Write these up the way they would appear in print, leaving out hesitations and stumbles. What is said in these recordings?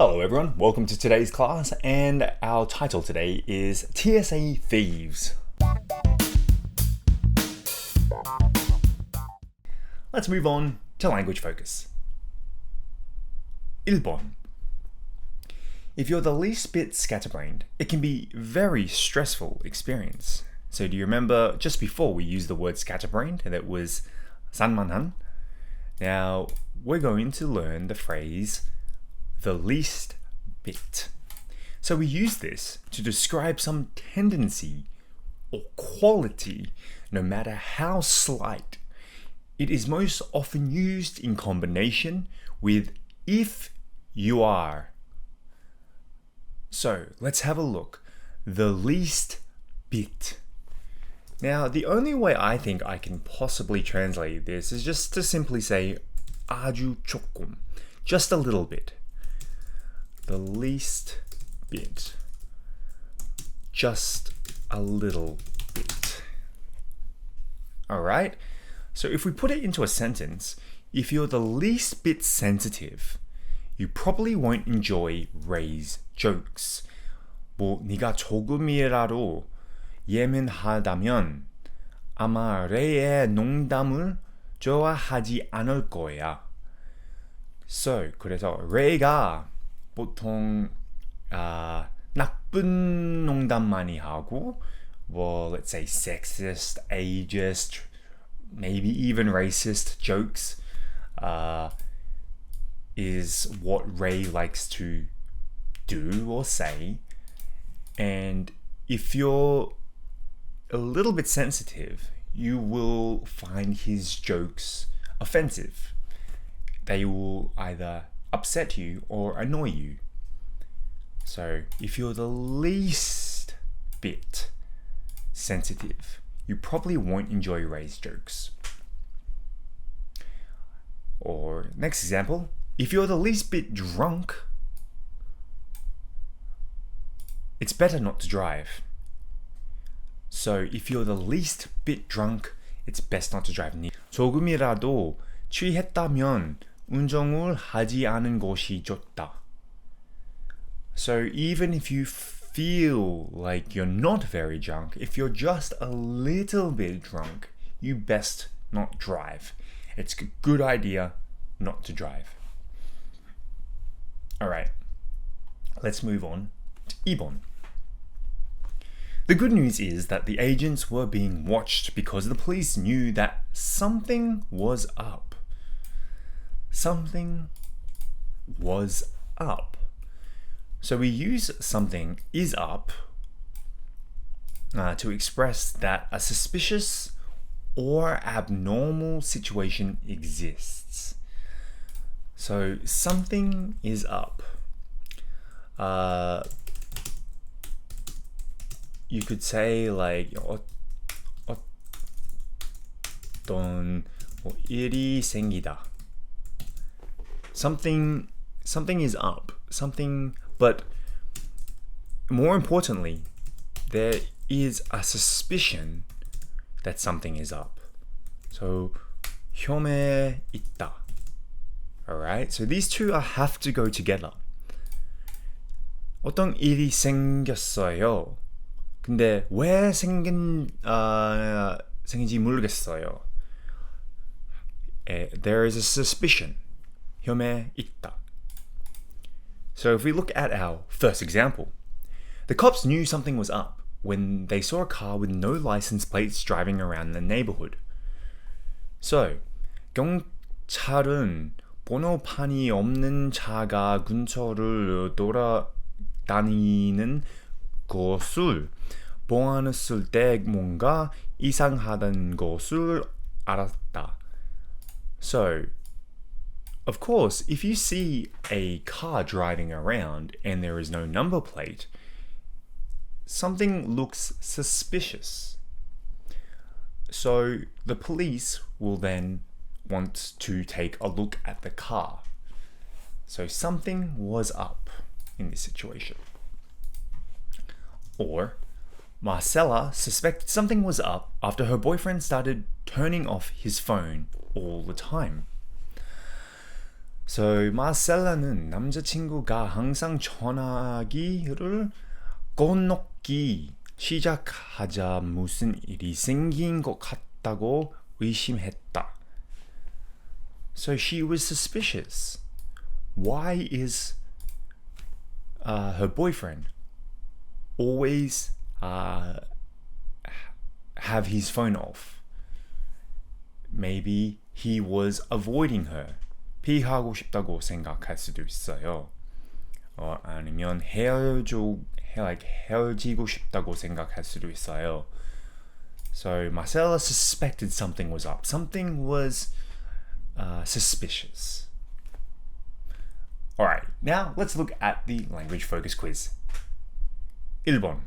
Hello everyone, welcome to today's class, and our title today is TSA Thieves. Let's move on to language focus. 1번. If you're the least bit scatterbrained, it can be a very stressful experience. So do you remember just before we used the word scatterbrained, and that was 산만한? Now we're going to learn the phrase the least bit. So we use this to describe some tendency or quality, no matter how slight. It is most often used in combination with if you are. So let's have a look. The least bit. Now, the only way I think I can possibly translate this is just to simply say 아주 조금, just a little bit. The least bit. Just a little bit. Alright? So if we put it into a sentence, if you're the least bit sensitive, you probably won't enjoy Ray's jokes. 뭐 네가 조금이라도 예민하다면 아마 Ray의 농담을 좋아하지 않을 거야. So, 그래서 Ray가 보통 나쁜 농담 많이 하고, well, let's say sexist, ageist, maybe even racist jokes is what Ray likes to do or say. And if you're a little bit sensitive, you will find his jokes offensive. They will either upset you or annoy you. So if you're the least bit sensitive, you probably won't enjoy Ray's jokes. Or next example, if you're the least bit drunk, it's better not to drive. So if you're the least bit drunk, it's best not to drive. 조금이라도 취했다면 운전을 하지 않은 것이 좋다. So even if you feel like you're not very drunk, if you're just a little bit drunk, you best not drive. It's a good idea not to drive. Alright, let's move on to 2번. The good news is that the agents were being watched because the police knew that something was up. Something was up. So we use something is up to express that a suspicious or abnormal situation exists. So something is up. You could say like 어떤 일이 생기다. Something is up. Something, but more importantly, there is a suspicion that something is up. So 혐에 있다. Alright, so these two have to go together. 어떤 일이 생겼어요. 근데 왜 생긴지 모르겠어요. There is a suspicion. 혐에 있다. So if we look at our first example, the cops knew something was up when they saw a car with no license plates driving around the neighborhood. So, 경찰은 번호판이 없는 차가 근처를 돌아다니는 것을 보았을 때 뭔가 이상하다는 것을 알았다. So, of course, if you see a car driving around and there is no number plate, something looks suspicious. So the police will then want to take a look at the car. So something was up in this situation. Or Marcella suspected something was up after her boyfriend started turning off his phone all the time. So 마셀라는 남자친구가 항상 전화기를 꺼놓기 시작하자 무슨 일이 생긴 것 같다고 의심했다. So she was suspicious. Why is her boyfriend always have his phone off? Maybe he was avoiding her. 피하고 싶다고 생각할 수도 있어요. 아니면 헤어지고 싶다고 생각할 수도 있어요. So Marcella suspected something was up. Something was suspicious. Alright, now let's look at the language focus quiz. 1번.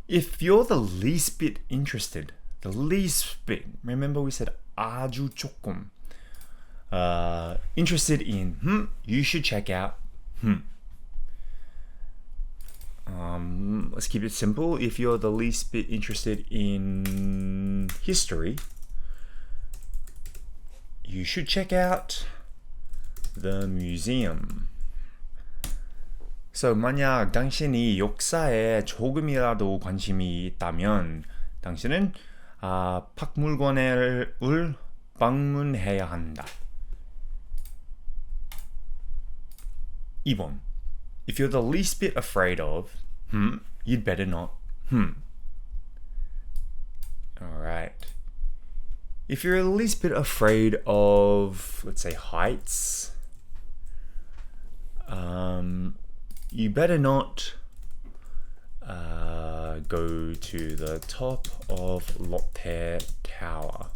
If you're the least bit interested, remember we said 아주 조금. Interested in, you should check out, let's keep it simple. If you're the least bit interested in history, you should check out the museum. So, 만약 당신이 역사에 조금이라도 관심이 있다면 당신은 박물관을 방문해야 한다. 2번. If you're the least bit afraid of, you'd better not, Alright. If you're the least bit afraid of, let's say, heights, you better not go to the top of Lotte Tower.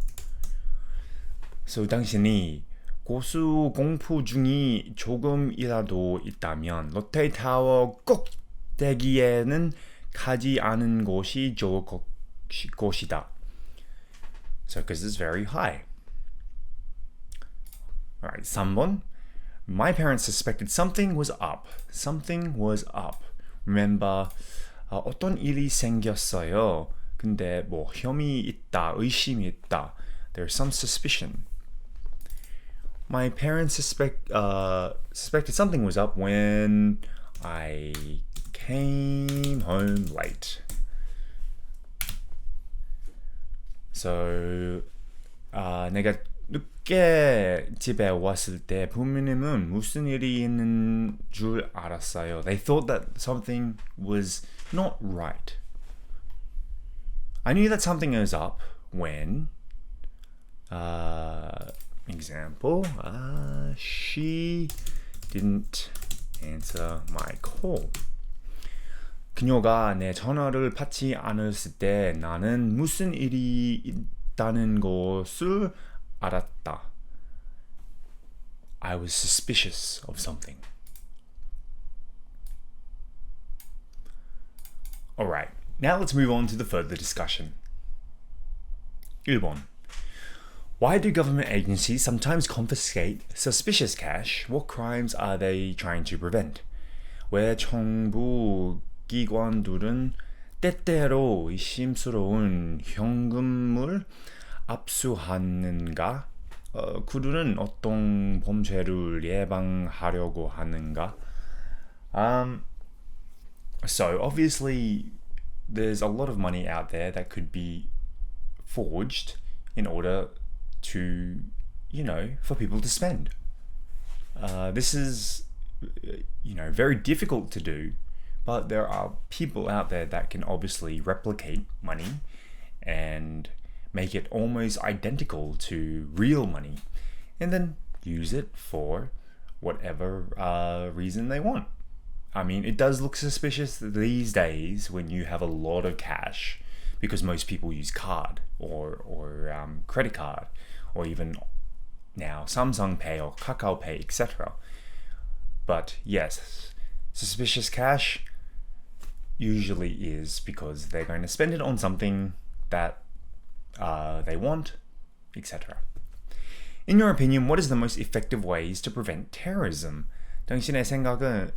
So, 당신이 고수 공부 중이 조금이라도 있다면 롯데타워 꼭대기에는 가지 않은 것이 좋을 것이다. So, because it's very high. Alright, 3번. My parents suspected something was up. Something was up. Remember, 어떤 일이 생겼어요. 근데 뭐 혐의 있다, 의심이 있다. There's some suspicion. My parents suspected something was up when I came home late. So, 내가 늦게 집에 왔을 때 부모님은 무슨 일이 있는 줄 알았어요. They thought that something was not right. I knew that something was up when, example, she didn't answer my call. 그녀가 내 전화를 받지 않았을 때 나는 무슨 일이 있다는 것을 알았다. I was suspicious of something. Alright, now let's move on to the further discussion. 1번. Why do government agencies sometimes confiscate suspicious cash? What crimes are they trying to prevent? 왜 정부 기관들은 때때로 의심스러운 현금을 압수하는가? 그들은 어떤 범죄를 예방하려고 하는가? So obviously there's a lot of money out there that could be forged in order to, for people to spend. This is, very difficult to do, but there are people out there that can obviously replicate money and make it almost identical to real money and then use it for whatever reason they want. I mean, it does look suspicious these days when you have a lot of cash because most people use card or credit card or even now Samsung Pay or Kakao Pay, etc. But yes, suspicious cash usually is because they're going to spend it on something that they want, etc. In your opinion, what is the most effective ways to prevent terrorism? 당신의 생각은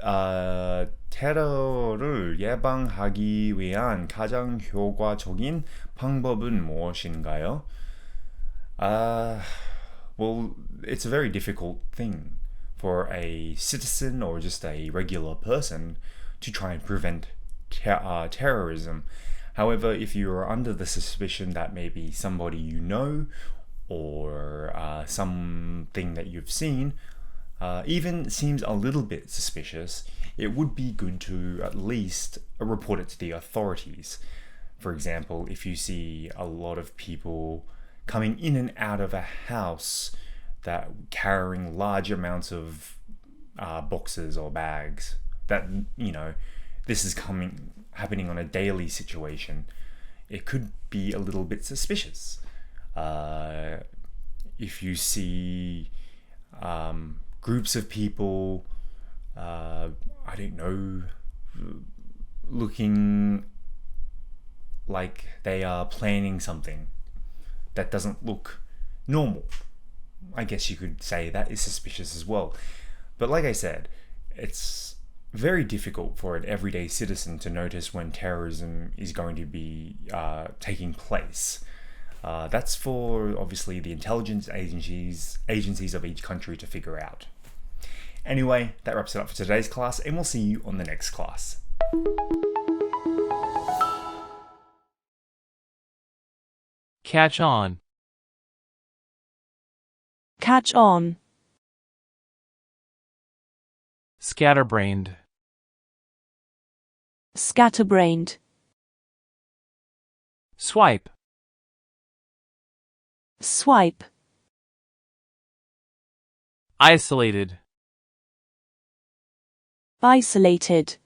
테러를 예방하기 위한 가장 효과적인 방법은 무엇인가요? Well, it's a very difficult thing. for a citizen or just a regular person to try and prevent terrorism. However, if you are under the suspicion that maybe somebody you know or something that you've seen even seems a little bit suspicious, it would be good to at least report it to the authorities. For example, if you see a lot of people coming in and out of a house that carrying large amounts of boxes or bags, that, this is happening on a daily situation, it could be a little bit suspicious. If you see groups of people, looking like they are planning something that doesn't look normal, I guess you could say that is suspicious as well. But like I said, it's very difficult for an everyday citizen to notice when terrorism is going to be taking place. That's for, obviously, the intelligence agencies of each country to figure out. Anyway, that wraps it up for today's class, and we'll see you on the next class. Catch on. Catch on. Scatterbrained. Scatterbrained. Swipe. Swipe. Isolated. Isolated.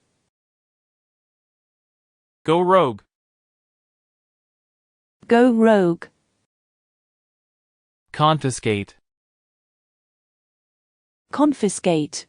Go rogue. Go rogue. Confiscate. Confiscate.